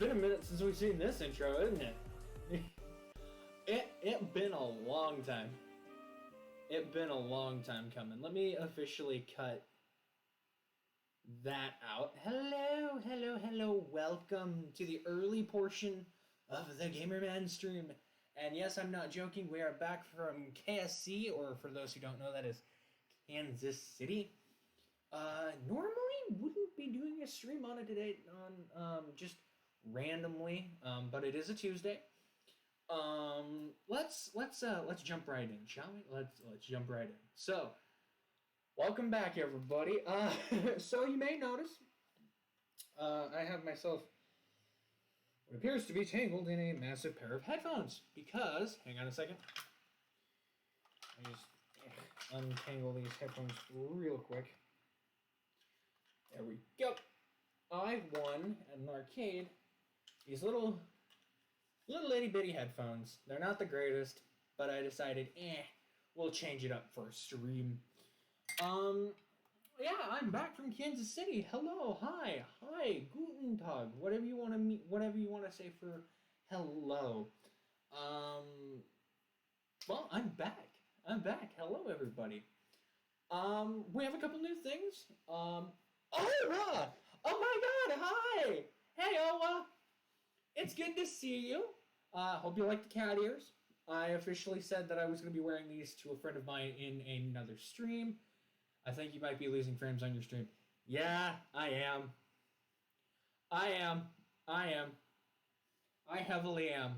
been a minute since we've seen this intro, isn't it? It been a long time. It been a long time coming. Let me officially cut that out. Hello. Welcome to the early portion of the Gamerman stream. And yes, I'm not joking. We are back from KSC, or for those who don't know, that is Kansas City. Normally wouldn't be doing a stream on it today, just randomly, but it is a Tuesday. Let's jump right in, shall we? Let's jump right in. So, welcome back, everybody. So you may notice, I have myself what appears to be tangled in a massive pair of headphones, because, hang on a second, I just untangle these headphones real quick. There we go. I won at an arcade these little itty bitty headphones. They're not the greatest, but I decided, we'll change it up for a stream. Yeah, I'm back from Kansas City. Hello, hi, guten Tag, whatever you want to say for hello. Well, I'm back. Hello, everybody. We have a couple new things. Owa! Oh my God! Hi! Hey, Owa! It's good to see you. Hope you like the cat ears. I officially said that I was going to be wearing these to a friend of mine in another stream. I think you might be losing frames on your stream. Yeah, I am. I heavily am.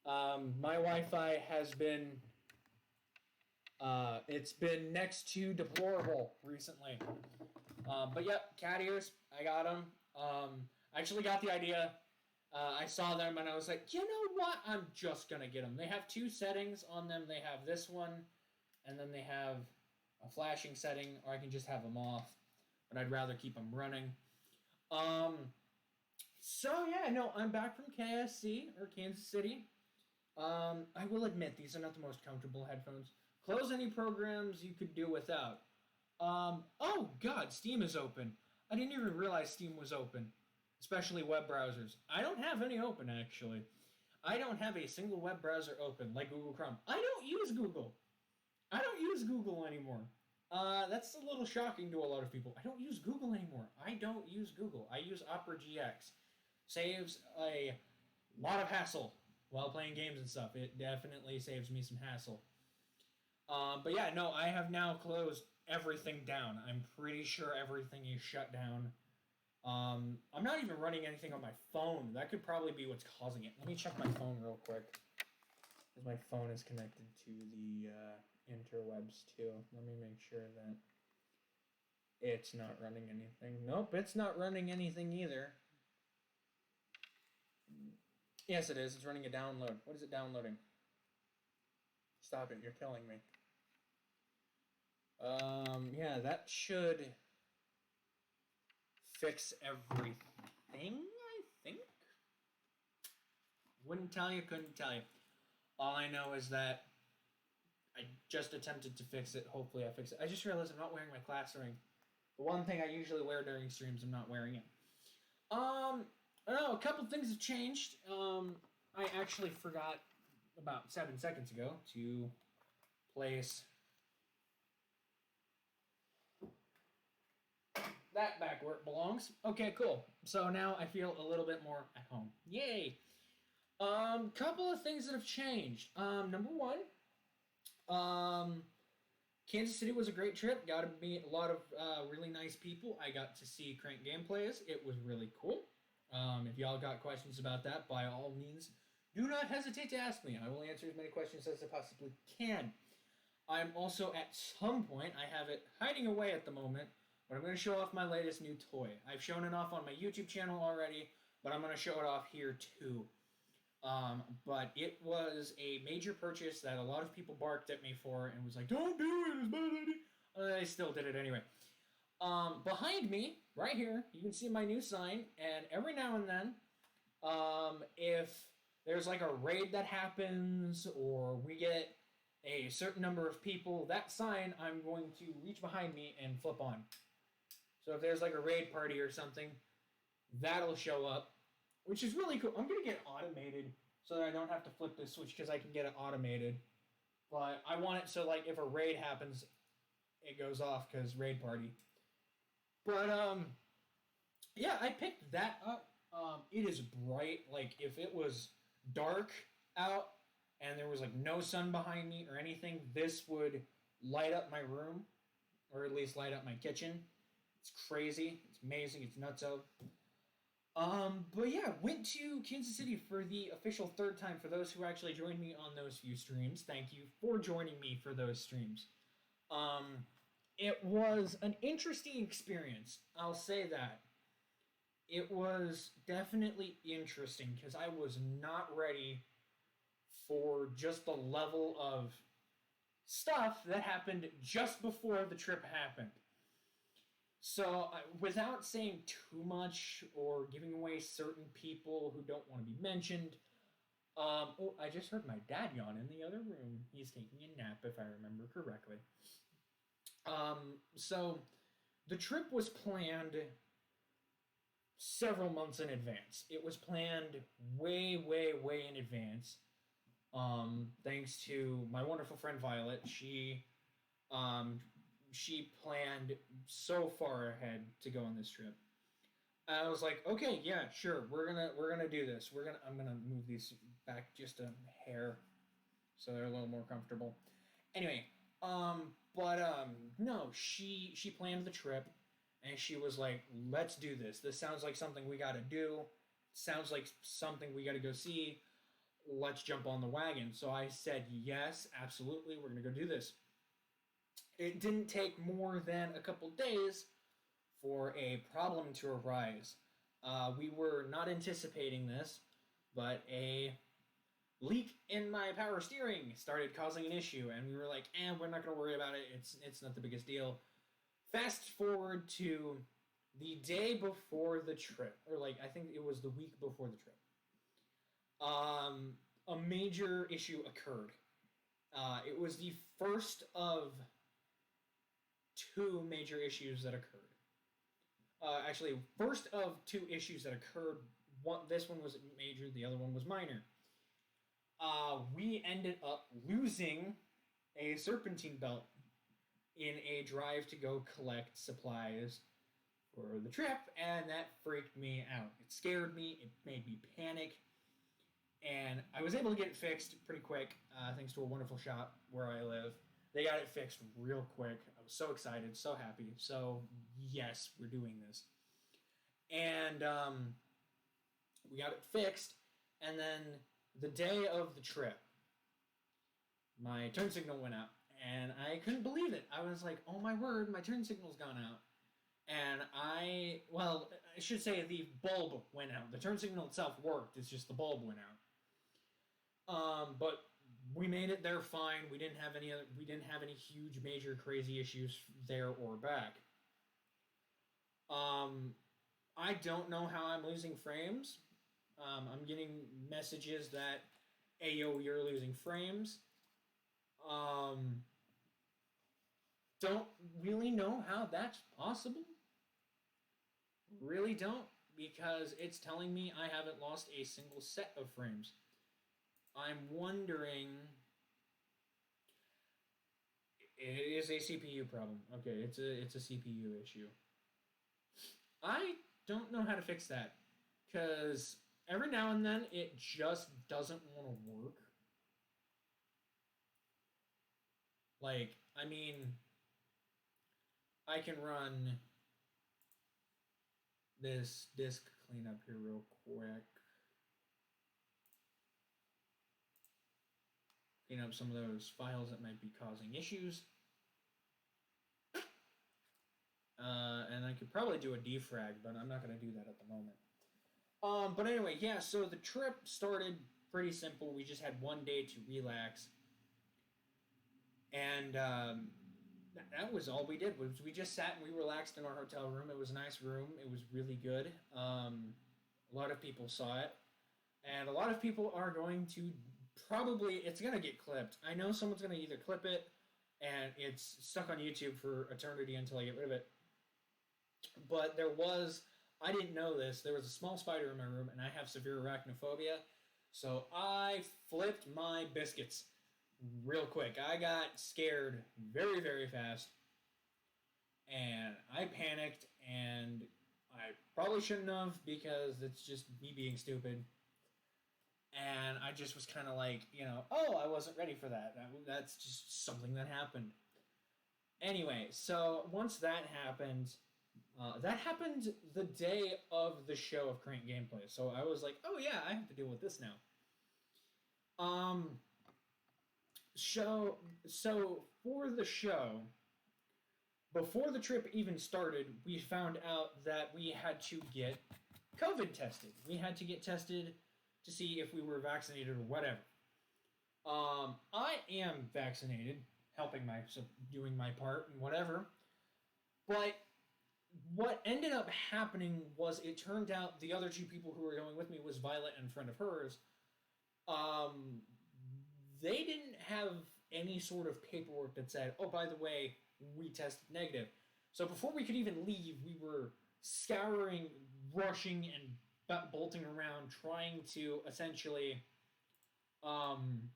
My Wi-Fi has been... it's been next to deplorable recently. But yep, cat ears, I got them. I actually got the idea. I saw them and I was like, you know what? I'm just gonna get them. They have two settings on them. They have this one, and then they have a flashing setting, or I can just have them off. But I'd rather keep them running. So yeah, no, I'm back from KSC, or Kansas City. I will admit, these are not the most comfortable headphones. Close any programs you could do without. Oh God, Steam is open. I didn't even realize Steam was open. Especially web browsers. I don't have any open, actually. I don't have a single web browser open, like Google Chrome. I don't use Google. I don't use Google anymore. That's a little shocking to a lot of people. I don't use Google anymore. I don't use Google. I use Opera GX. Saves a lot of hassle while playing games and stuff. It definitely saves me some hassle. But yeah, no, I have now closed everything down. I'm pretty sure everything is shut down. I'm not even running anything on my phone. That could probably be what's causing it. Let me check my phone real quick, because my phone is connected to the interwebs too. Let me make sure that it's not running anything. Nope, it's not running anything either. Yes, it is. It's running a download. What is it downloading? Stop it. You're killing me. Yeah, that should fix everything, I think. Wouldn't tell you, couldn't tell you. All I know is that I just attempted to fix it. Hopefully I fix it. I just realized I'm not wearing my class ring. The one thing I usually wear during streams, I'm not wearing it. I don't know, a couple things have changed. I actually forgot about 7 seconds ago to place that back where it belongs. Okay, cool. So now I feel a little bit more at home. Yay! Couple of things that have changed. Number one, Kansas City was a great trip. Got to meet a lot of really nice people. I got to see Crank gameplays. It was really cool. If y'all got questions about that, by all means, do not hesitate to ask me. I will answer as many questions as I possibly can. I'm also, at some point, I have it hiding away at the moment, but I'm going to show off my latest new toy. I've shown it off on my YouTube channel already, but I'm going to show it off here too. But it was a major purchase that a lot of people barked at me for and was like, don't do it, it's a bad idea. I still did it anyway. Behind me, right here, you can see my new sign, and every now and then, if there's like a raid that happens, or we get a certain number of people, that sign I'm going to reach behind me and flip on. So if there's like a raid party or something, that'll show up. which is really cool. I'm gonna get automated so that I don't have to flip this switch because I can get it automated. But I want it so like if a raid happens, it goes off because raid party. But yeah, I picked that up. It is bright. Like if it was dark out and there was like no sun behind me or anything, this would light up my room, or at least light up my kitchen. It's crazy. It's amazing. It's nutso. But yeah, went to Kansas City for the official third time. For those who actually joined me on those few streams, thank you for joining me for those streams. Um, it was an interesting experience. I'll say that. It was definitely interesting because I was not ready for just the level of stuff that happened just before the trip happened. So, without saying too much or giving away certain people who don't want to be mentioned, oh, I just heard my dad yawn in the other room. He's taking a nap, if I remember correctly. So the trip was planned several months in advance. It was planned way, way, way in advance. Thanks to my wonderful friend Violet, she planned so far ahead to go on this trip. I was like, okay, yeah, sure, we're gonna do this. I'm gonna move these back just a hair so they're a little more comfortable. Anyway, no, she planned the trip, and she was like, let's do this. This sounds like something we gotta do. Sounds like something we gotta go see. Let's jump on the wagon. So I said, yes, absolutely, we're gonna go do this. It didn't take more than a couple days for a problem to arise. We were not anticipating this, but a leak in my power steering started causing an issue, and we were like, we're not going to worry about it. It's not the biggest deal. Fast forward to the day before the trip, or like I think it was the week before the trip. A major issue occurred. It was the first of two major issues that occurred. Actually, first of two issues that occurred. This one was major, the other one was minor. We ended up losing a serpentine belt in a drive to go collect supplies for the trip, and that freaked me out. It scared me, it made me panic, and I was able to get it fixed pretty quick, thanks to a wonderful shop where I live. They got it fixed real quick. I was so excited, so happy. So, yes, we're doing this. And we got it fixed, and then the day of the trip, my turn signal went out, and I couldn't believe it. I was like, oh my word, my turn signal's gone out. And I should say the bulb went out. The turn signal itself worked, it's just the bulb went out. But we made it there fine. We didn't have any huge, major, crazy issues there or back. I don't know how I'm losing frames. I'm getting messages that, "Ayo, you're losing frames." Don't really know how that's possible. Really don't, because it's telling me I haven't lost a single set of frames. I'm wondering. It is a CPU problem. Okay, it's a CPU issue. I don't know how to fix that, because every now and then it just doesn't want to work. Like, I mean, I can run this disk cleanup here real quick. Clean up some of those files that might be causing issues. And I could probably do a defrag, but I'm not going to do that at the moment. But anyway, yeah, so the trip started pretty simple. We just had one day to relax. And that was all we did. Was we just sat and we relaxed in our hotel room. It was a nice room. It was really good. A lot of people saw it. And a lot of people are going to it's going to get clipped. I know someone's going to either clip it and it's stuck on YouTube for eternity until I get rid of it. But there was I didn't know this. There was a small spider in my room, and I have severe arachnophobia. So I flipped my biscuits real quick. I got scared very, very fast. And I panicked, and I probably shouldn't have because it's just me being stupid. And I just was kind of like, oh, I wasn't ready for that. That's just something that happened. Anyway, so once that happened the day of the show of Crank Gameplay. So I was like, oh yeah, I have to deal with this now. So for the show, before the trip even started, we found out that we had to get COVID tested. We had to get tested to see if we were vaccinated or whatever. I am vaccinated, doing my part and whatever. But what ended up happening was it turned out the other two people who were going with me was Violet and a friend of hers. They didn't have any sort of paperwork that said, oh, by the way, we tested negative. So before we could even leave, we were scouring, rushing, and bolting around, trying to essentially find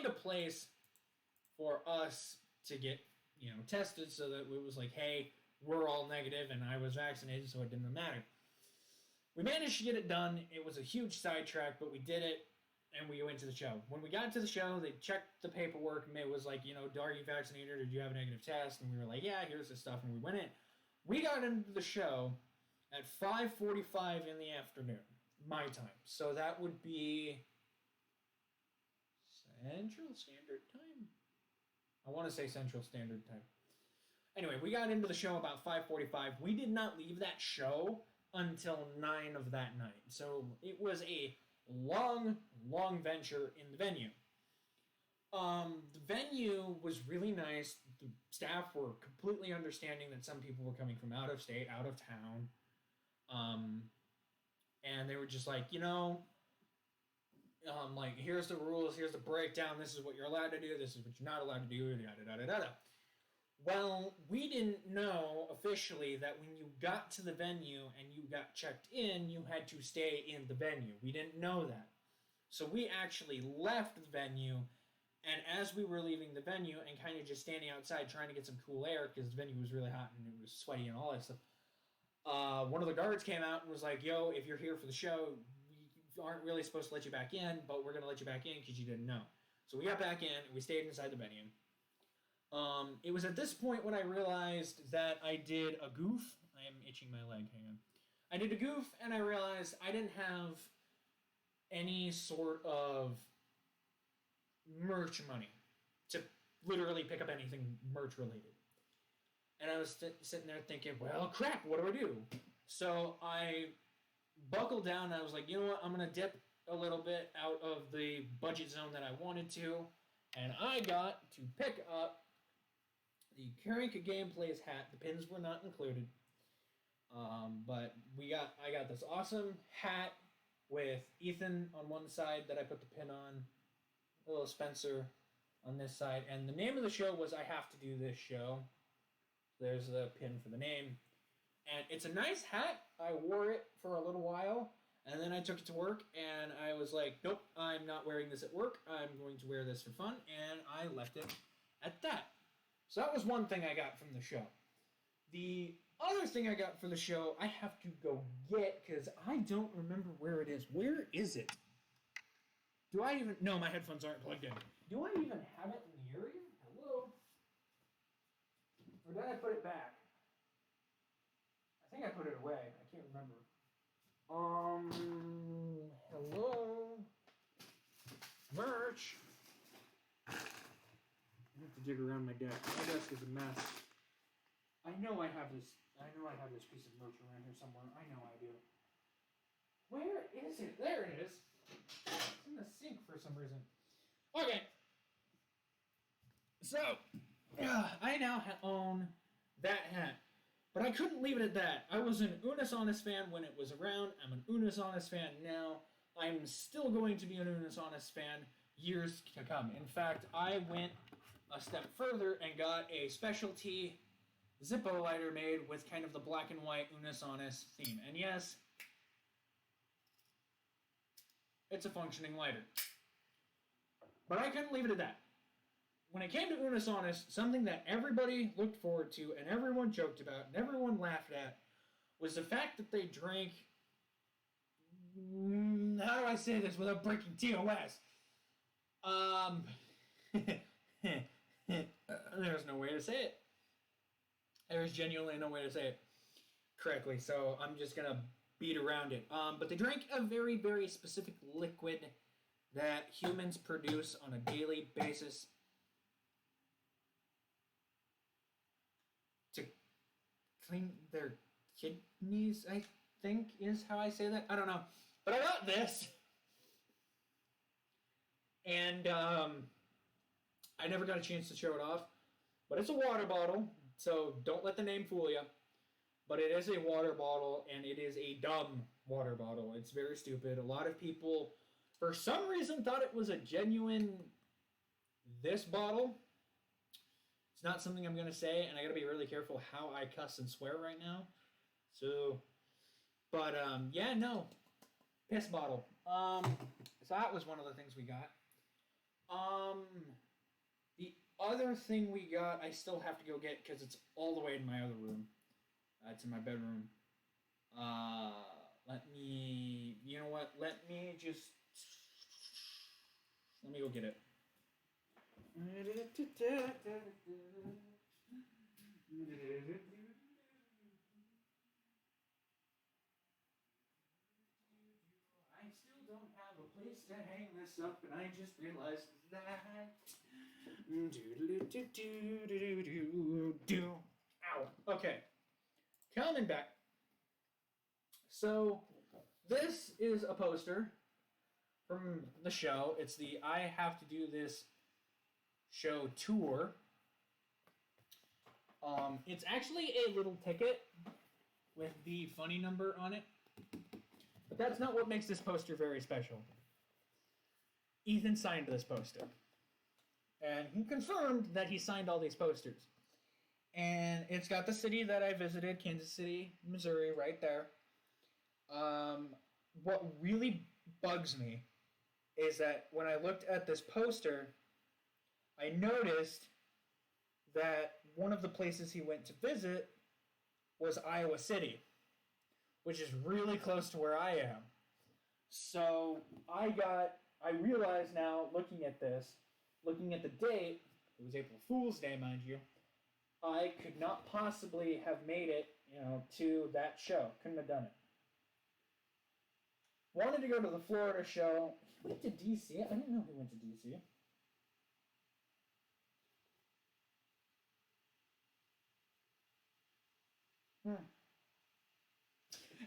a place for us to get, tested, so that it was like, hey, we're all negative, and I was vaccinated, so it didn't matter. We managed to get it done. It was a huge sidetrack, but we did it, and we went to the show. When we got to the show, they checked the paperwork, and it was like, are you vaccinated, or did you have a negative test? And we were like, yeah, here's the stuff, and we went in. We got into the show at 5:45 in the afternoon, my time. So that would be Central Standard Time? I want to say Central Standard Time. Anyway, we got into the show about 5:45. We did not leave that show until 9 of that night. So it was a long, long venture in the venue. The venue was really nice. The staff were completely understanding that some people were coming from out of state, out of town. And they were just like, like, here's the rules, here's the breakdown, this is what you're allowed to do, this is what you're not allowed to do, yada, yada, yada. Well, we didn't know officially that when you got to the venue and you got checked in, you had to stay in the venue. We didn't know that. So we actually left the venue, and as we were leaving the venue and kind of just standing outside trying to get some cool air, because the venue was really hot and it was sweaty and all that stuff, one of the guards came out and was like, yo, if you're here for the show, we aren't really supposed to let you back in, but we're going to let you back in because you didn't know. So we got back in, and we stayed inside the venue. It was at this point when I realized that I did a goof. I am itching my leg, hang on. I did a goof, and I realized I didn't have any sort of merch money to literally pick up anything merch related. And I was sitting there thinking, well, crap, what do I do? So I buckled down, and I was like, you know what, I'm going to dip a little bit out of the budget zone that I wanted to, and I got to pick up the Crank Gameplays hat. The pins were not included, but I got this awesome hat with Ethan on one side that I put the pin on, little Spencer on this side, and the name of the show was I Have to Do This Show. There's the pin for the name, and it's a nice hat. I wore it for a little while, and then I took it to work, and I was like, nope, I'm not wearing this at work. I'm going to wear this for fun, and I left it at that. So that was one thing I got from the show. The other thing I got for the show, I have to go get, because I don't remember where it is. Where is it? Do I even... No, my headphones aren't plugged in. Do I even have it in the area? Hello? Or did I put it back? I think I put it away. I can't remember. Hello? Merch? I have to dig around my desk. My desk is a mess. I know I have this piece of merch around here somewhere. I know I do. Where is it? There it is. It's in the sink for some reason. Okay. So, I now own that hat. But I couldn't leave it at that. I was an Unis Honest fan when it was around. I'm an Unis Honest fan now. I'm still going to be an Unis Honest fan years to come. In fact, I went a step further and got a specialty Zippo lighter made with kind of the black and white Unisonus theme. And yes, it's a functioning lighter. But I couldn't leave it at that. When it came to Unisonus, something that everybody looked forward to and everyone joked about and everyone laughed at was the fact that they drank... How do I say this without breaking TOS? There's no way to say it. There's genuinely no way to say it correctly, so I'm just going to beat around it. But they drank a very, very specific liquid that humans produce on a daily basis to clean their kidneys, I think is how I say that. I don't know. But I got this. And I never got a chance to show it off. But it's a water bottle, so don't let the name fool you. But it is a water bottle, and it is a dumb water bottle. It's very stupid. A lot of people, for some reason, thought it was a genuine this bottle. It's not something I'm going to say, and I got to be really careful how I cuss and swear right now. So, but, yeah, no. Piss bottle. So that was one of the things we got. The other thing we got, I still have to go get because it's all the way in my other room. It's in my bedroom. You know what? Let me go get it. I still don't have a place to hang this up, and I just realized that. Ow. Okay. Coming back. So, this is a poster from the show. It's the I Have to Do This show tour. It's actually a little ticket with the funny number on it. But that's not what makes this poster very special. Ethan signed this poster. And he confirmed that he signed all these posters. And it's got the city that I visited, Kansas City, Missouri, right there. What really bugs me is that when I looked at this poster, I noticed that one of the places he went to visit was Iowa City, which is really close to where I am. So I realize now, looking at the date, it was April Fool's Day, mind you, I could not possibly have made it, to that show. Couldn't have done it. Wanted to go to the Florida show. He went to D.C.? I didn't know he went to D.C.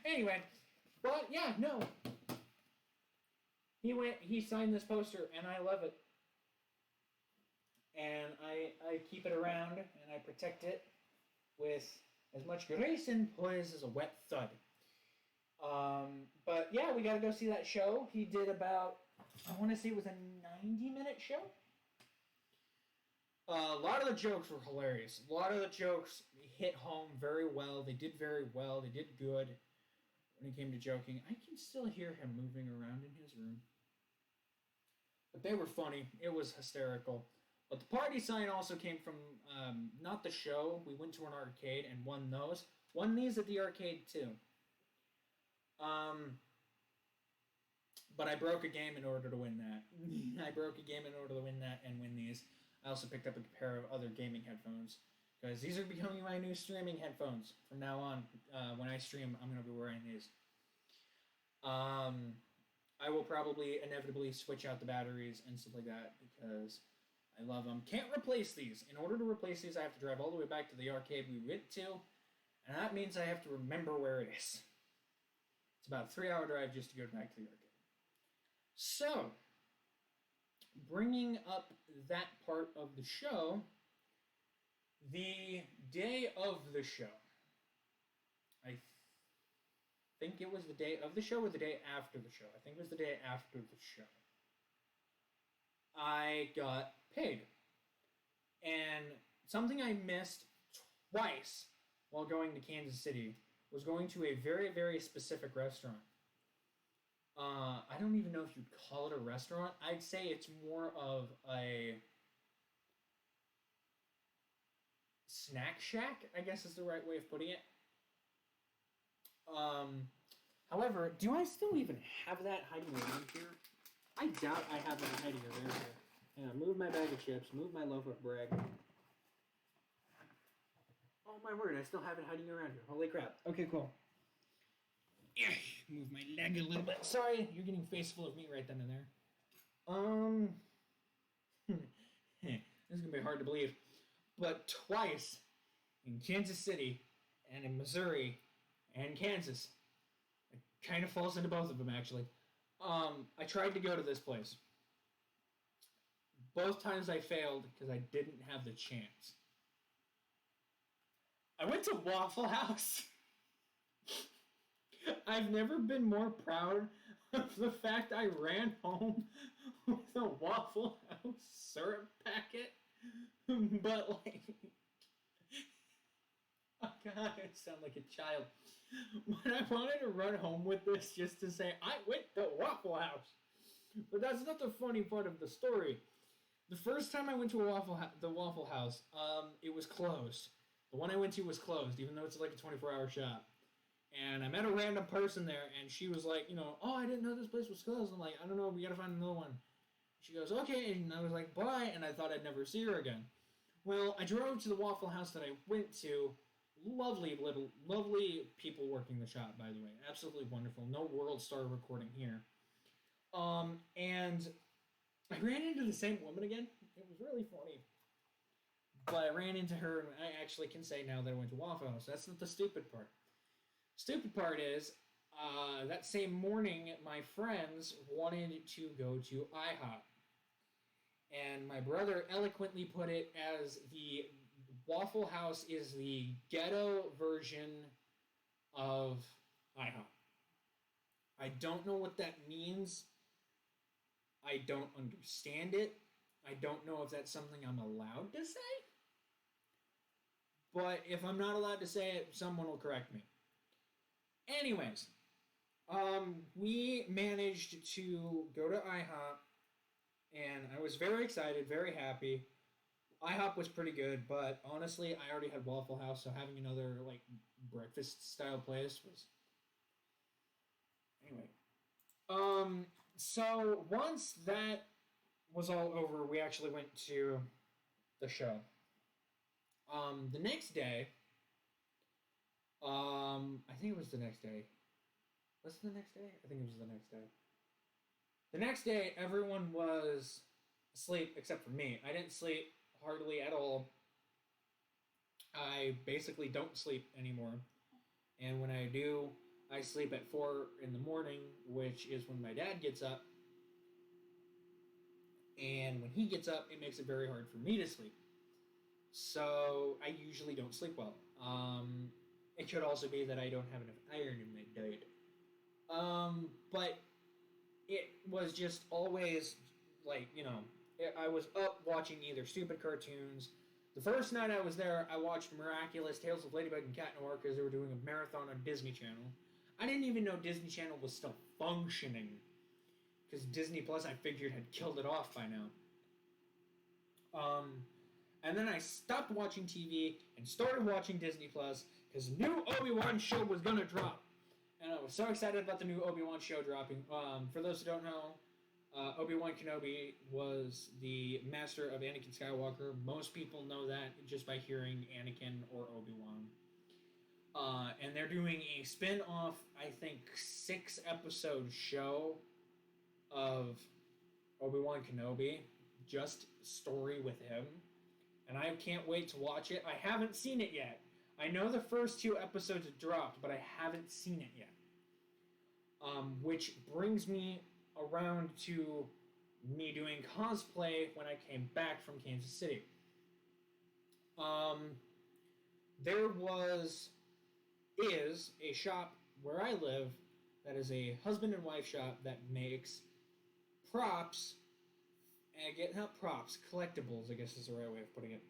Anyway, but yeah, no. He signed this poster, and I love it. And I keep it around, and I protect it with as much grace and poise as a wet thud. But yeah, we gotta go see that show. He did about, I want to say it was a 90-minute show. A lot of the jokes were hilarious. A lot of the jokes hit home very well. They did very well. They did good when it came to joking. I can still hear him moving around in his room. But they were funny. It was hysterical. But the party sign also came from, not the show. We went to an arcade and won those. Won these at the arcade too. But I broke a game in order to win that. I broke a game in order to win that and win these. I also picked up a pair of other gaming headphones. Because these are becoming my new streaming headphones. From now on, when I stream, I'm going to be wearing these. I will probably inevitably switch out the batteries and stuff like that. Because I love them. Can't replace these. In order to replace these, I have to drive all the way back to the arcade we went to. And that means I have to remember where it is. It's about a 3-hour drive just to go back to the arcade. So, bringing up that part of the show, the day of the show, I think it was the day of the show or the day after the show. I think it was the day after the show. I got paid. And something I missed twice while going to Kansas City was going to a very, very specific restaurant. I don't even know if you'd call it a restaurant. I'd say it's more of a snack shack, I guess is the right way of putting it. Um, However, do I still even have that hiding around here? I doubt I have it hiding around here. Hang on, move my bag of chips, move my loaf of bread. Oh my word, I still have it hiding around here. Holy crap. Okay, cool. Move my leg a little bit. Sorry, you're getting face full of meat right then and there. This is going to be hard to believe. But twice in Kansas City and in Missouri and Kansas, it kind of falls into both of them actually. I tried to go to this place. Both times I failed because I didn't have the chance. I went to Waffle House. I've never been more proud of the fact I ran home with a Waffle House syrup packet. But like, oh God, I sound like a child. But I wanted to run home with this just to say I went to Waffle House. But that's not the funny part of the story. The first time I went to the Waffle House, it was closed. The one I went to was closed, even though it's like a 24-hour shop. And I met a random person there, and she was like, oh, I didn't know this place was closed. I'm like, I don't know, we gotta find another one. She goes, okay, and I was like, bye, and I thought I'd never see her again. Well, I drove to the Waffle House that I went to. Lovely people working the shop, by the way. Absolutely wonderful. No World Star recording here. And I ran into the same woman again. It was really funny. But I ran into her, and I actually can say now that I went to Waffle House. That's not the stupid part. Stupid part is, that same morning, my friends wanted to go to IHOP. And my brother eloquently put it as the Waffle House is the ghetto version of IHOP. I don't know what that means. I don't understand it. I don't know if that's something I'm allowed to say. But if I'm not allowed to say it, someone will correct me. Anyways, we managed to go to IHOP, and I was very excited, very happy. IHOP was pretty good, but honestly, I already had Waffle House, so having another like breakfast-style place was. Anyway, so once that was all over, we actually went to the show. The next day. I think it was the next day. Was it the next day? I think it was the next day. The next day, everyone was asleep except for me. I didn't sleep hardly at all. I basically don't sleep anymore. And when I do, I sleep at 4 in the morning, which is when my dad gets up. And when he gets up, it makes it very hard for me to sleep. So I usually don't sleep well. It could also be that I don't have enough iron in my diet. But it was just always, like, I was up watching either stupid cartoons. The first night I was there, I watched Miraculous Tales of Ladybug and Cat Noir because they were doing a marathon on Disney Channel. I didn't even know Disney Channel was still functioning because Disney Plus, I figured, had killed it off by now. And then I stopped watching TV and started watching Disney Plus because the new Obi-Wan show was going to drop. And I was so excited about the new Obi-Wan show dropping. For those who don't know, Obi-Wan Kenobi was the master of Anakin Skywalker. Most people know that just by hearing Anakin or Obi-Wan. And they're doing a spin-off, I think, 6-episode show of Obi-Wan Kenobi. Just story with him. And I can't wait to watch it. I haven't seen it yet. I know the first 2 episodes have dropped, but I haven't seen it yet. Which brings me around to me doing cosplay when I came back from Kansas City. There is a shop where I live that is a husband and wife shop that makes props, not props, collectibles, I guess is the right way of putting it,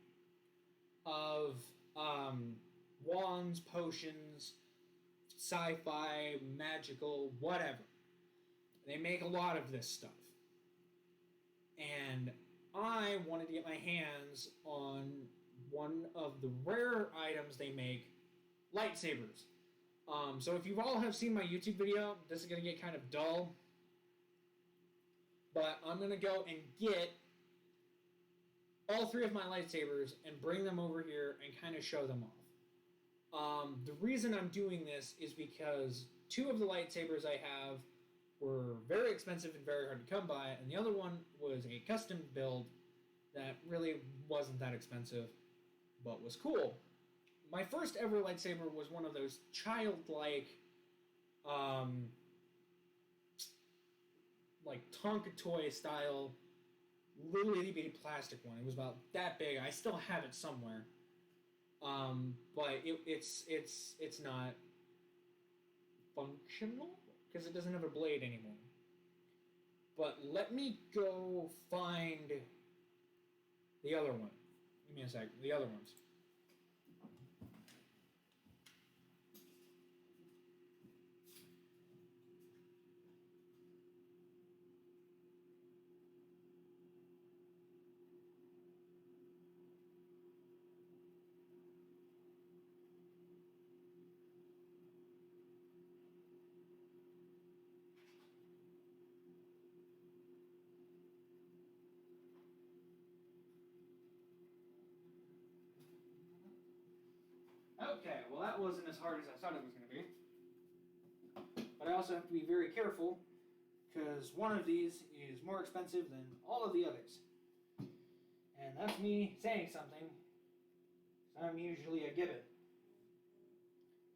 of wands, potions, sci-fi, magical, whatever. They make a lot of this stuff. And I wanted to get my hands on one of the rare items they make, lightsabers. So if you all have seen my YouTube video, this is going to get kind of dull. But I'm going to go and get all 3 of my lightsabers and bring them over here and kind of show them off. The reason I'm doing this is because 2 of the lightsabers I have were very expensive and very hard to come by, and the other one was a custom build that really wasn't that expensive, but was cool. My first ever lightsaber was one of those childlike, like Tonka toy style, little itty bitty plastic one. It was about that big. I still have it somewhere, but it's not functional because it doesn't have a blade anymore. But let me go find the other one. Give me a sec. The other ones. Okay, well that wasn't as hard as I thought it was going to be. But I also have to be very careful, because one of these is more expensive than all of the others. And that's me saying something. I'm usually a gibbon.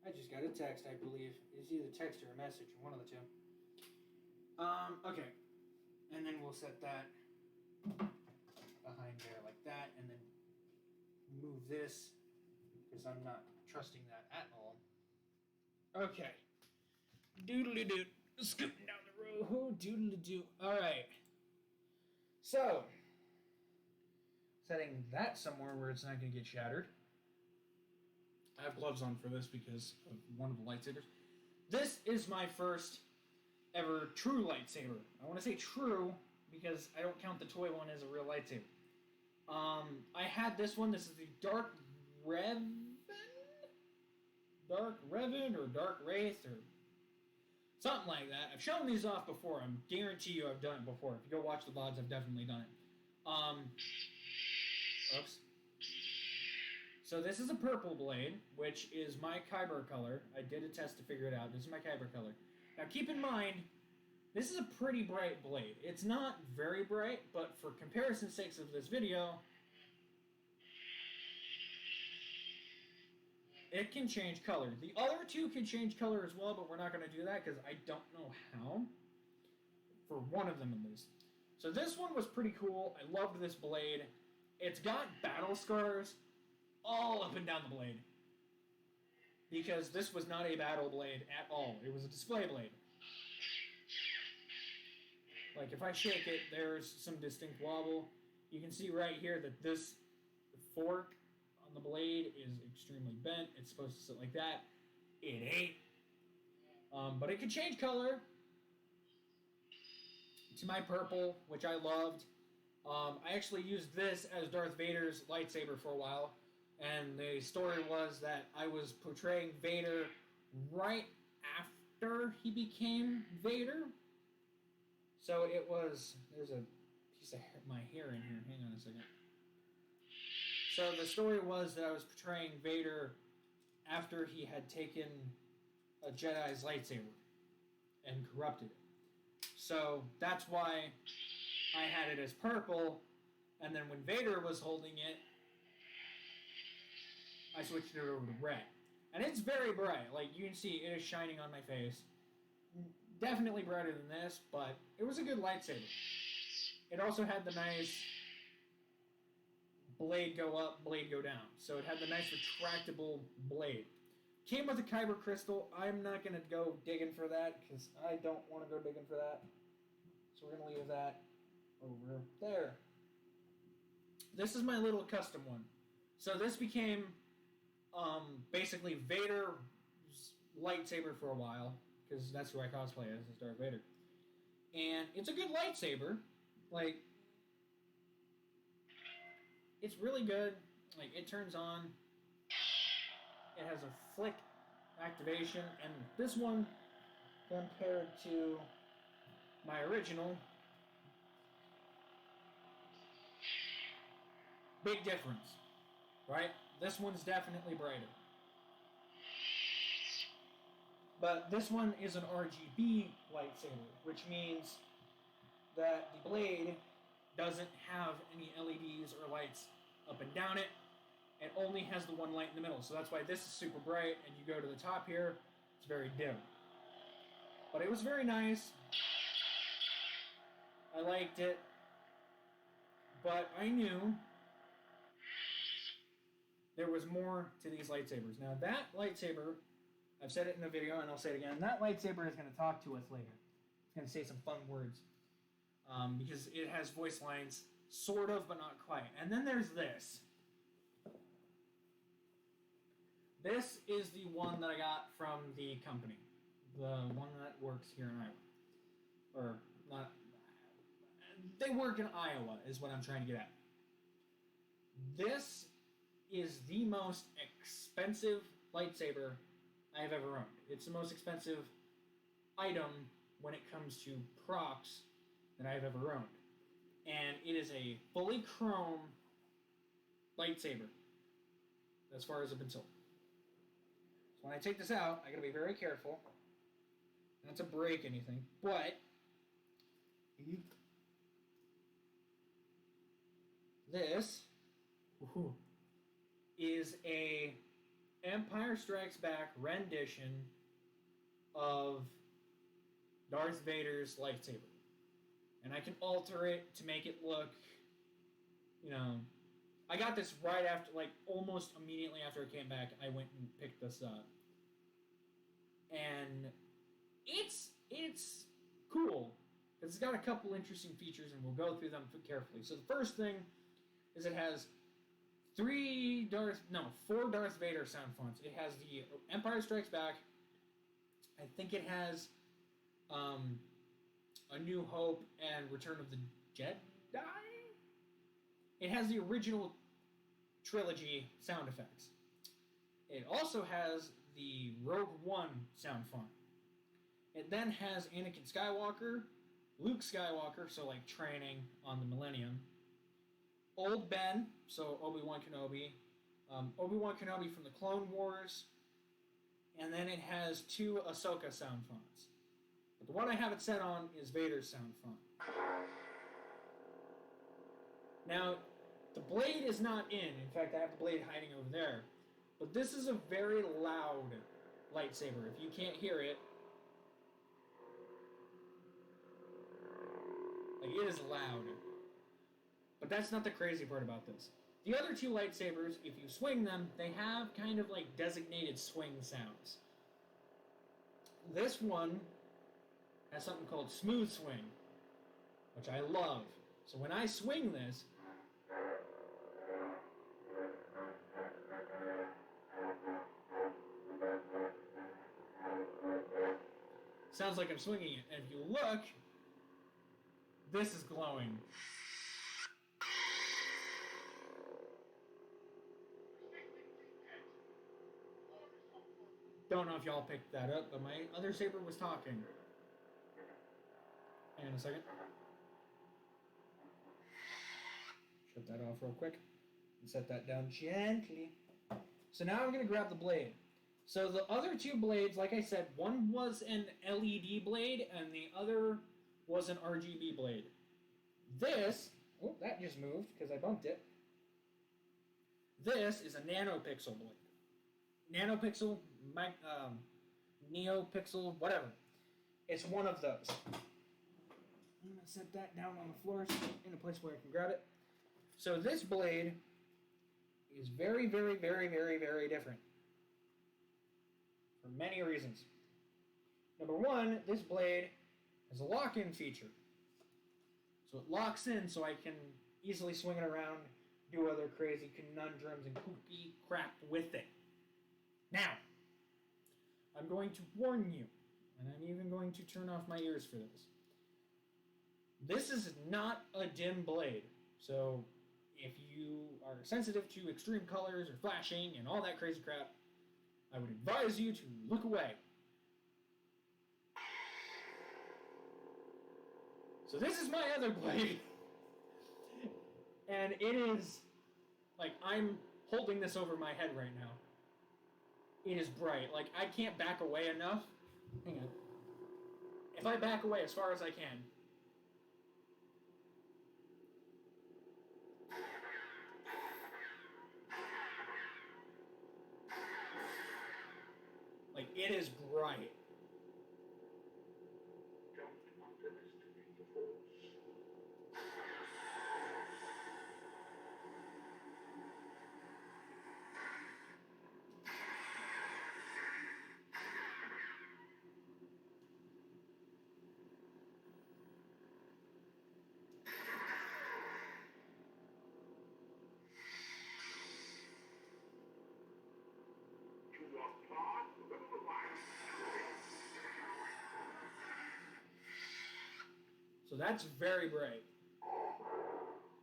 I just got a text, I believe. It's either text or a message, one of the two. Okay. And then we'll set that behind there like that, and then move this, because I'm not trusting that at all. Okay. Doodly-doo. Scooting down the road. Doodly-doo. Alright. So, setting that somewhere where it's not going to get shattered. I have gloves on for this because of one of the lightsabers. This is my first ever true lightsaber. I want to say true because I don't count the toy one as a real lightsaber. I had this one. This is the Dark Revan? Dark Revan or Dark Wraith or something like that. I've shown these off before. I guarantee you I've done it before. If you go watch the VODs, I've definitely done it. Oops. So this is a purple blade, which is my Kyber color. I did a test to figure it out. This is my Kyber color. Now keep in mind, this is a pretty bright blade. It's not very bright, but for comparison's sakes of this video, it can change color. The other two can change color as well, but we're not going to do that because I don't know how. For one of them at least. So this one was pretty cool. I loved this blade. It's got battle scars all up and down the blade. Because this was not a battle blade at all. It was a display blade. Like if I shake it, there's some distinct wobble. You can see right here that this fork on the blade is extremely bent. It's supposed to sit like that. It ain't. But it can change color to my purple, which I loved. I actually used this as Darth Vader's lightsaber for a while. And the story was that I was portraying Vader right after he became Vader. So it was... There's a piece of my hair in here. Hang on a second. So the story was that I was portraying Vader after he had taken a Jedi's lightsaber and corrupted it. So that's why I had it as purple. And then when Vader was holding it, I switched it over to red. And it's very bright. Like, you can see it is shining on my face. Definitely brighter than this, but it was a good lightsaber. It also had the nice blade go up, blade go down. So it had the nice retractable blade. Came with a Kyber crystal. I'm not going to go digging for that, because I don't want to go digging for that. So we're going to leave that over there. This is my little custom one. So this became basically Vader's lightsaber for a while, because that's who I cosplay as Darth Vader. And it's a good lightsaber. Like, it's really good. Like, it turns on. It has a flick activation, and this one, compared to my original, big difference, right? This one's definitely brighter. But this one is an RGB lightsaber, which means that the blade doesn't have any LEDs or lights up and down it. It only has the one light in the middle. So that's why this is super bright, and you go to the top here, it's very dim. But it was very nice. I liked it. But I knew there was more to these lightsabers. Now that lightsaber, I've said it in the video and I'll say it again, that lightsaber is going to talk to us later. It's going to say some fun words. Because it has voice lines, sort of, but not quite. And then there's this. This is the one that I got from the company. The one that works here in Iowa. Or, not... They work in Iowa, is what I'm trying to get at. This is the most expensive lightsaber I have ever owned. It's the most expensive item when it comes to props that I have ever owned. And it is a fully chrome lightsaber, as far as I've been told. So when I take this out, I gotta be very careful not to break anything, but this is a Empire Strikes Back rendition of Darth Vader's lightsaber. And I can alter it to make it look, I got this right after, like, almost immediately after I came back, I went and picked this up. And it's cool, because it's got a couple interesting features, and we'll go through them carefully. So the first thing is it has 4 Darth Vader sound fonts. It has the Empire Strikes Back. I think it has A New Hope and Return of the Jedi. It has the original trilogy sound effects. It also has the Rogue One sound font. It then has Anakin Skywalker, Luke Skywalker, so like training on the Millennium, Old Ben, so Obi-Wan Kenobi, Obi-Wan Kenobi from the Clone Wars, and then it has 2 Ahsoka sound fonts. But the one I have it set on is Vader's sound font. Now, the blade is not in. In fact, I have the blade hiding over there. But this is a very loud lightsaber. If you can't hear it, like, it is loud. But that's not the crazy part about this. The other 2 lightsabers, if you swing them, they have kind of like designated swing sounds. This one has something called smooth swing, which I love. So when I swing this, sounds like I'm swinging it. And if you look, this is glowing. Don't know if y'all picked that up, but my other saber was talking. Hang on a second. Shut that off real quick. And set that down gently. So now I'm going to grab the blade. So the other 2 blades, like I said, one was an LED blade and the other was an RGB blade. This, that just moved because I bumped it. This is a nanopixel blade. Nanopixel, neopixel, whatever. It's one of those. I'm going to set that down on the floor in a place where I can grab it. So this blade is very, very, very, very, very different. For many reasons. Number one, this blade has a lock-in feature. So it locks in so I can easily swing it around, do other crazy conundrums and kooky crap with it. Now, I'm going to warn you, and I'm even going to turn off my ears for this. This is not a dim blade, so if you are sensitive to extreme colors or flashing and all that crazy crap, I would advise you to look away. So this is my other blade, and it is, like, I'm holding this over my head right now. It is bright. Like, I can't back away enough. Hang on. If I back away as far as I can, like, it is bright. Don't underestimate the force. You are part of the life. So that's very bright.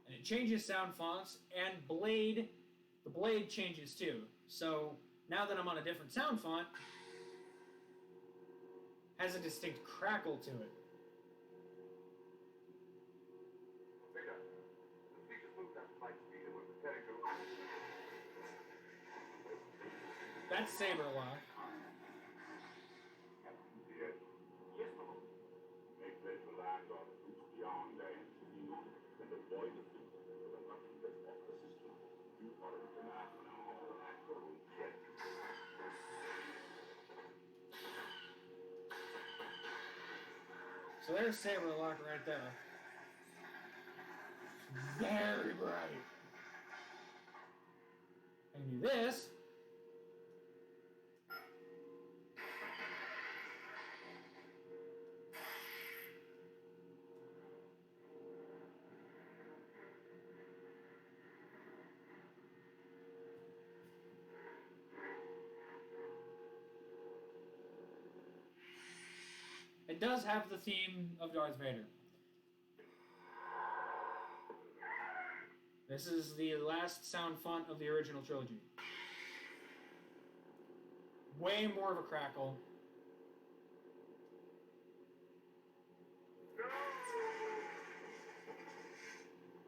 And it changes sound fonts, and the blade changes too. So now that I'm on a different sound font, has a distinct crackle to it. Victor, please just move that flight speed and we're preparing to... That's Saberlock. Yes. Yes, Mom. Make place to land on routes beyond the NCD and avoid the fleet with a weapon that's off the system. You are international natural jet. So there's Saberlock right there. Very bright. I can do this. It does have the theme of Darth Vader. This is the last sound font of the original trilogy. Way more of a crackle.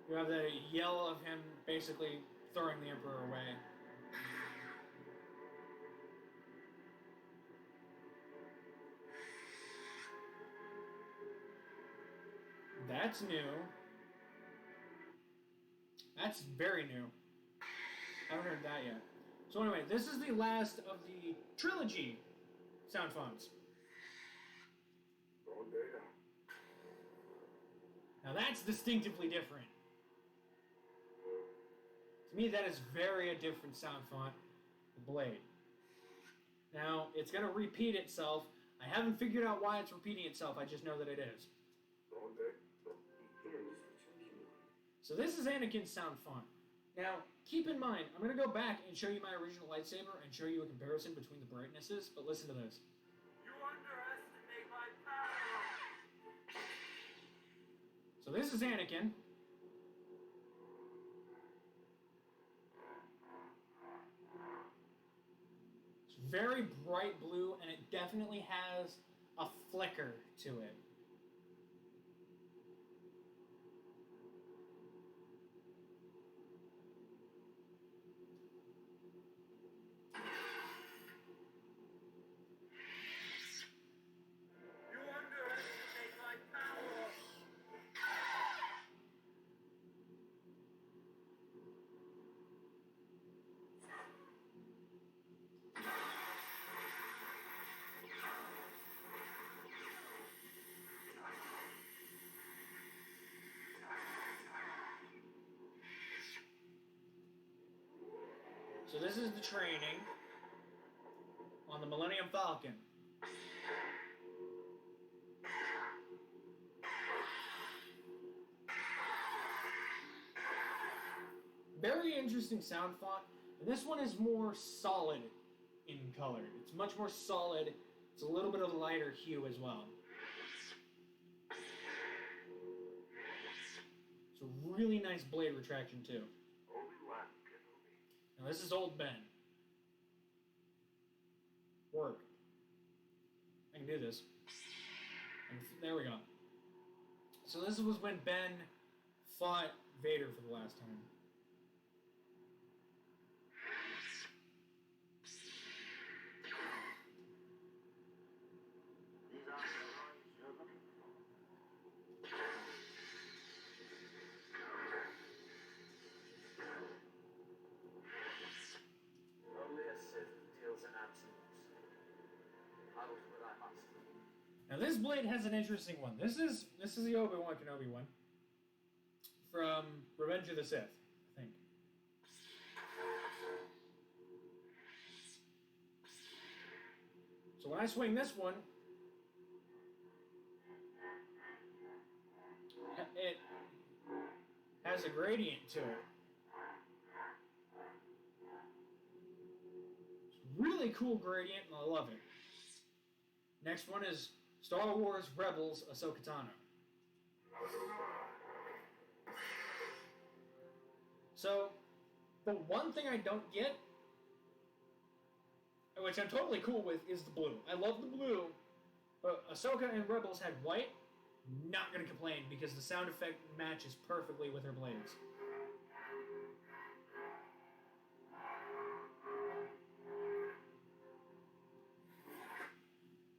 You have the yell of him basically throwing the Emperor away. That's new. That's very new. Haven't heard that yet. So anyway, this is the last of the trilogy sound fonts. Now that's distinctively different. To me, that is very a different sound font, the Blade. Now, it's going to repeat itself. I haven't figured out why it's repeating itself, I just know that it is. So this is Anakin's sound font. Now, keep in mind, I'm going to go back and show you my original lightsaber and show you a comparison between the brightnesses, but listen to this. You underestimate my power! So this is Anakin. It's very bright blue, and it definitely has a flicker to it. You underestimate my power! So this is the training on the Millennium Falcon. Very interesting sound font. And this one is more solid in color. It's much more solid. It's a little bit of a lighter hue as well. It's a really nice blade retraction too. Now this is old Ben. Work. I can do this. And there we go. So this was when Ben fought Vader for the last time. Now this blade has an interesting one. This is the Obi-Wan Kenobi one from Revenge of the Sith, I think. So when I swing this one, it has a gradient to it. It's a really cool gradient, and I love it. Next one is Star Wars Rebels Ahsoka Tano. So, the one thing I don't get, which I'm totally cool with, is the blue. I love the blue, but Ahsoka and Rebels had white. Not going to complain because the sound effect matches perfectly with her blades.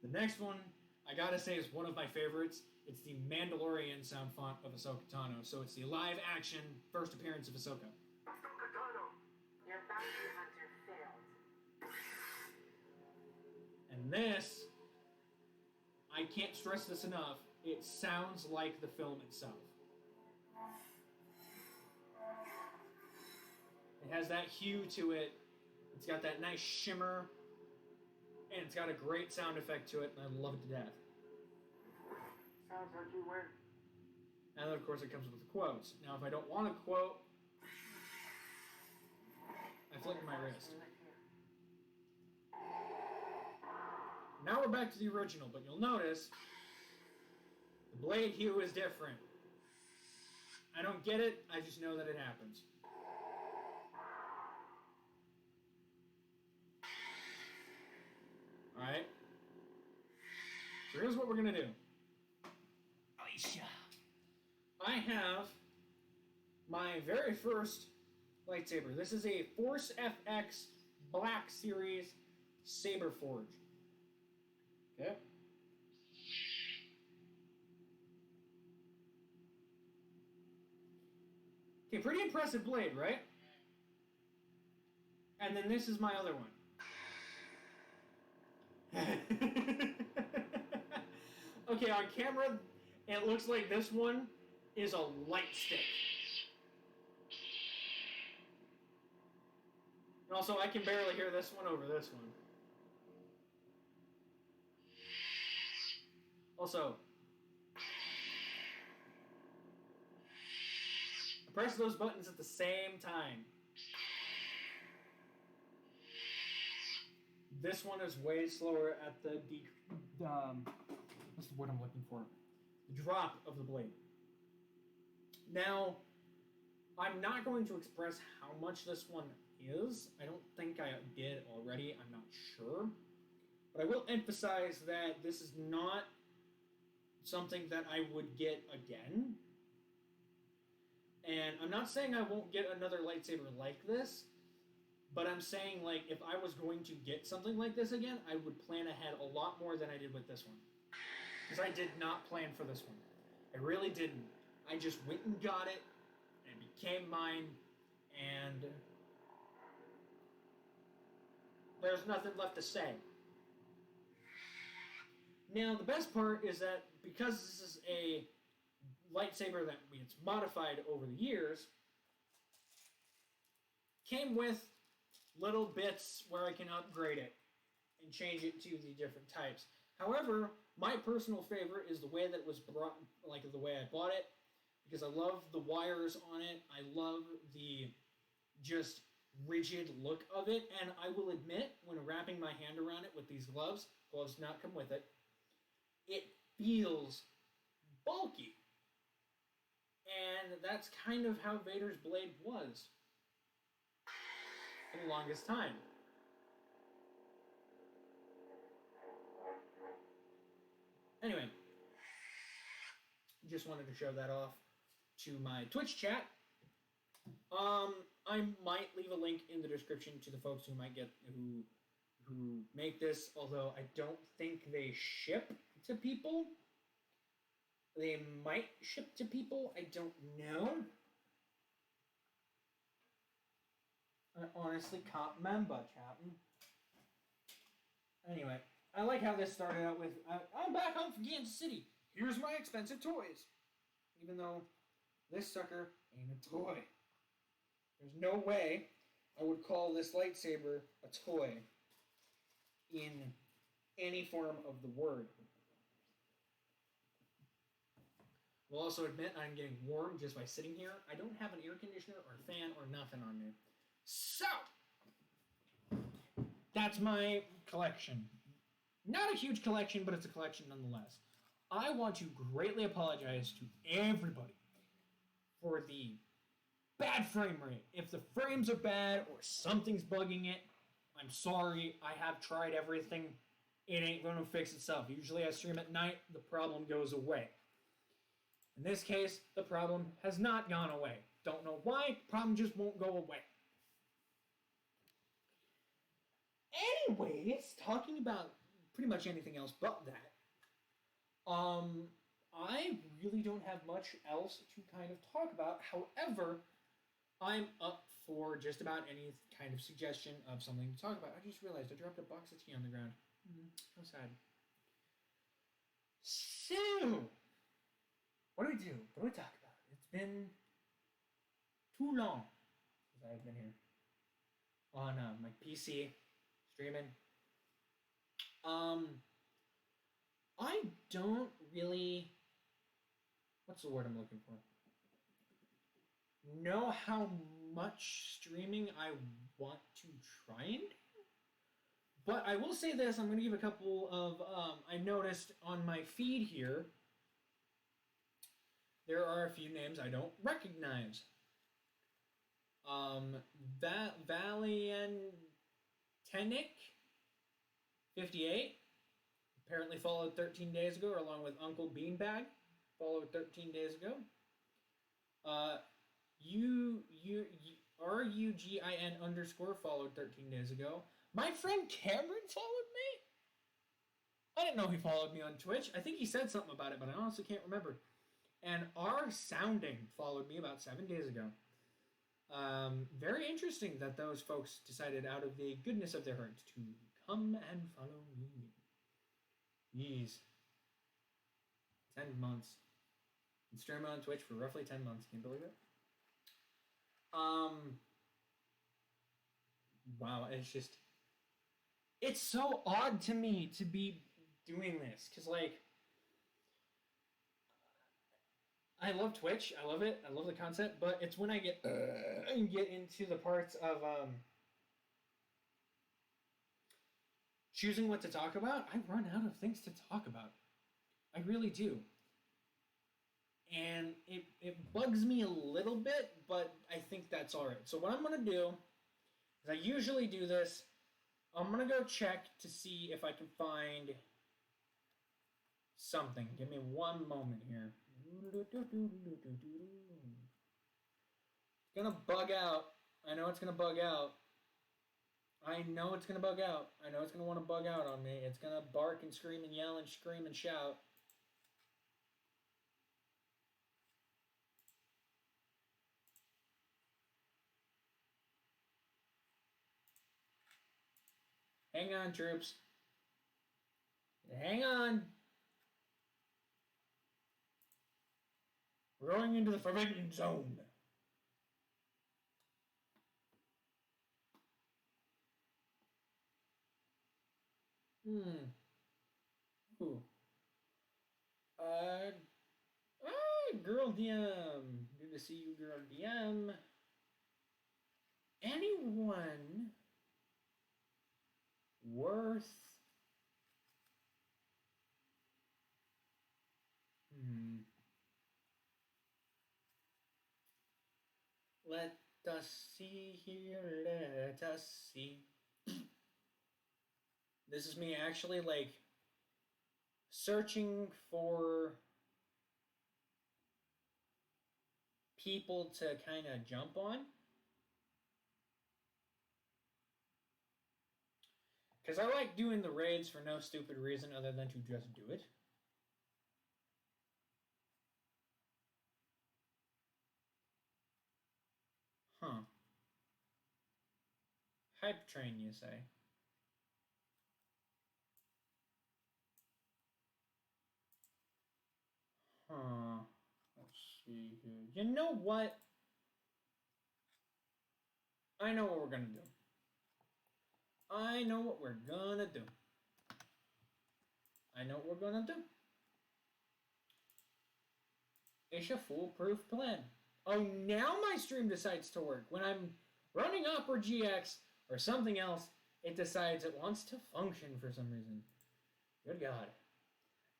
The next one, I gotta say, is one of my favorites. It's the Mandalorian sound font of Ahsoka Tano. So it's the live-action first appearance of Ahsoka. Ahsoka Tano! Your bounty hunter failed. And this, I can't stress this enough, it sounds like the film itself. It has that hue to it. It's got that nice shimmer. And it's got a great sound effect to it, and I love it to death. Sounds like you win. And then, of course, it comes with the quotes. Now, if I don't want a quote, I flick my wrist. Now we're back to the original, but you'll notice the blade hue is different. I don't get it, I just know that it happens. Alright? So here's what we're going to do. I have my very first lightsaber. This is a Force FX Black Series Saber Forge. Okay? Okay, pretty impressive blade, right? And then this is my other one. Okay, on camera, it looks like this one is a light stick. And also, I can barely hear this one over this one. Also, I press those buttons at the same time. This one is way slower at the what's the word I'm looking for? The drop of the blade. Now, I'm not going to express how much this one is. I don't think I did already. I'm not sure. But I will emphasize that this is not something that I would get again. And I'm not saying I won't get another lightsaber like this. But I'm saying, like, if I was going to get something like this again, I would plan ahead a lot more than I did with this one. Because I did not plan for this one. I really didn't. I just went and got it, and it became mine, and there's nothing left to say. Now, the best part is that because this is a lightsaber that it's modified over the years, came with little bits where I can upgrade it and change it to the different types. However, my personal favorite is the way that it was brought, like the way I bought it, because I love the wires on it. I love the just rigid look of it, and I will admit, when wrapping my hand around it with these gloves do not come with it, it feels bulky. And that's kind of how Vader's blade was for the longest time. Anyway, just wanted to show that off to my Twitch chat. I might leave a link in the description to the folks who might get who make this, although I don't think they ship to people. They might ship to people, I don't know. I honestly can't remember, Chapman. Anyway, I like how this started out with, I'm back home from Kansas City. Here's my expensive toys. Even though this sucker ain't a toy. There's no way I would call this lightsaber a toy in any form of the word. Will also admit I'm getting warm just by sitting here. I don't have an air conditioner or a fan or nothing on me. So, that's my collection. Not a huge collection, but it's a collection nonetheless. I want to greatly apologize to everybody for the bad frame rate. If the frames are bad or something's bugging it, I'm sorry. I have tried everything. It ain't going to fix itself. Usually I stream at night, the problem goes away. In this case, the problem has not gone away. Don't know why, problem just won't go away. Anyways, talking about pretty much anything else but that, I really don't have much else to kind of talk about. However, I'm up for just about any kind of suggestion of something to talk about. I just realized I dropped a box of tea on the ground. How sad. So, what do we do? What do we talk about? It's been too long since I've been here on my PC streaming. I don't really, what's the word I'm looking for? Know how much streaming I want to try and do. But I will say this, I'm going to give a couple of, I noticed on my feed here, there are a few names I don't recognize. Valiantenic 58 apparently followed 13 days ago, along with Uncle Beanbag, followed 13 days ago. RUGIN_ followed 13 days ago. My friend Cameron followed me? I didn't know he followed me on Twitch. I think he said something about it, but I honestly can't remember. And R Sounding followed me about 7 days ago. Very interesting that those folks decided out of the goodness of their hearts to come and follow me. Jeez. 10 months. Been streaming on Twitch for roughly 10 months. Can you believe it? Wow, it's so odd to me to be doing this, because, like, I love Twitch, I love it, I love the concept, but it's when I get into the parts of, choosing what to talk about, I run out of things to talk about. I really do. And it bugs me a little bit, but I think that's alright. So what I'm going to do is I usually do this. I'm going to go check to see if I can find something. Give me one moment here. It's going to bug out. I know it's going to bug out. I know it's going to bug out. I know it's going to want to bug out on me. It's going to bark and scream and yell and scream and shout. Hang on, troops. Hang on. We're going into the forbidden zone. Ooh. Girl DM. Good to see you, girl DM. anyone worth... Let us see here, let us see. This is me actually, like, searching for people to kind of jump on. Because I like doing the raids for no stupid reason other than to just do it. Huh. Hype train, you say? Huh. Let's see here. You know what? I know what we're gonna do. I know what we're gonna do. I know what we're gonna do. It's a foolproof plan. Oh, now my stream decides to work. When I'm running Opera GX or something else, it decides it wants to function for some reason. Good God.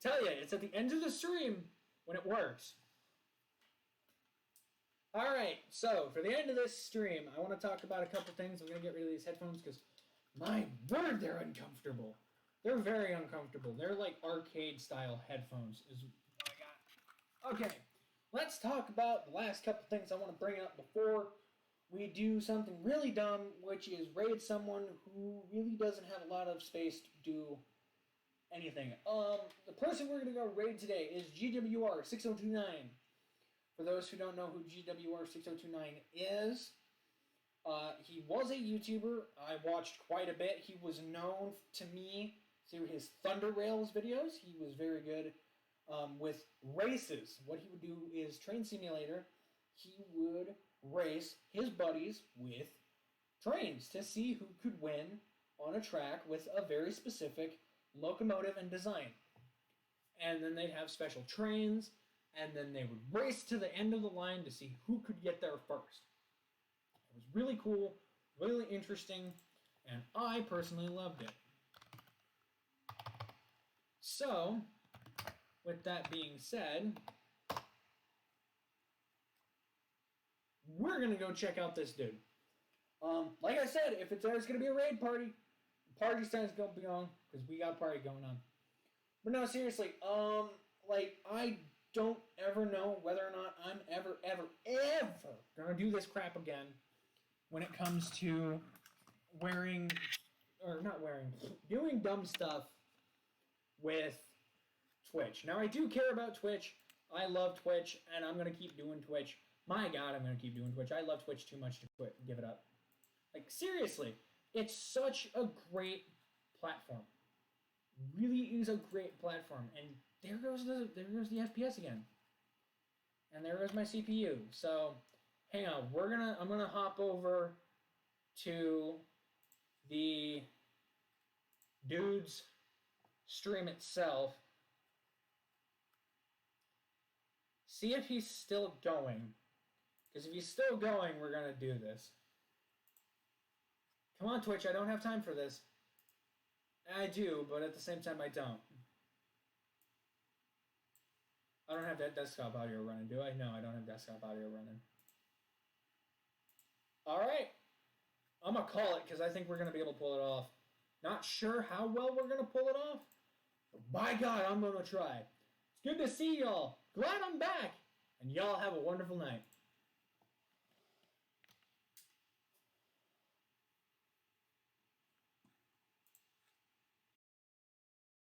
Tell you, it's at the end of the stream when it works. Alright, so for the end of this stream, I want to talk about a couple things. I'm going to get rid of these headphones because, my word, they're uncomfortable. They're very uncomfortable. They're like arcade-style headphones is what I got. Okay, let's talk about the last couple things I want to bring up before we do something really dumb, which is raid someone who really doesn't have a lot of space to do anything. The person we're going to go raid today is GWR6029. For those who don't know who GWR6029 is, he was a YouTuber. I watched quite a bit. He was known to me through his Thunder Rails videos. He was very good with races. What he would do is Train Simulator. He would race his buddies with trains to see who could win on a track with a very specific locomotive and design. And then they'd have special trains, and then they would race to the end of the line to see who could get there first. It was really cool, really interesting, and I personally loved it. So, with that being said, we're going to go check out this dude. Like I said, if there's going to be a raid party, party time's going to be on, because we got a party going on. But no, seriously, I don't ever know whether or not I'm ever gonna do this crap again when it comes to doing dumb stuff with Twitch. Now, I do care about Twitch. I love Twitch, and I'm gonna keep doing Twitch. My God, I'm gonna keep doing Twitch. I love Twitch too much to give it up. Like, seriously, it's such a great platform. Really is a great platform, and there goes the FPS again, and there goes my CPU. So, hang on, I'm gonna hop over to the dude's stream itself, see if he's still going, because if he's still going, we're gonna do this. Come on, Twitch, I don't have time for this. I do, but at the same time, I don't. I don't have that desktop audio running, do I? No, I don't have desktop audio running. Alright. I'm going to call it because I think we're going to be able to pull it off. Not sure how well we're going to pull it off, but by God, I'm going to try. It's good to see y'all. Glad I'm back. And y'all have a wonderful night.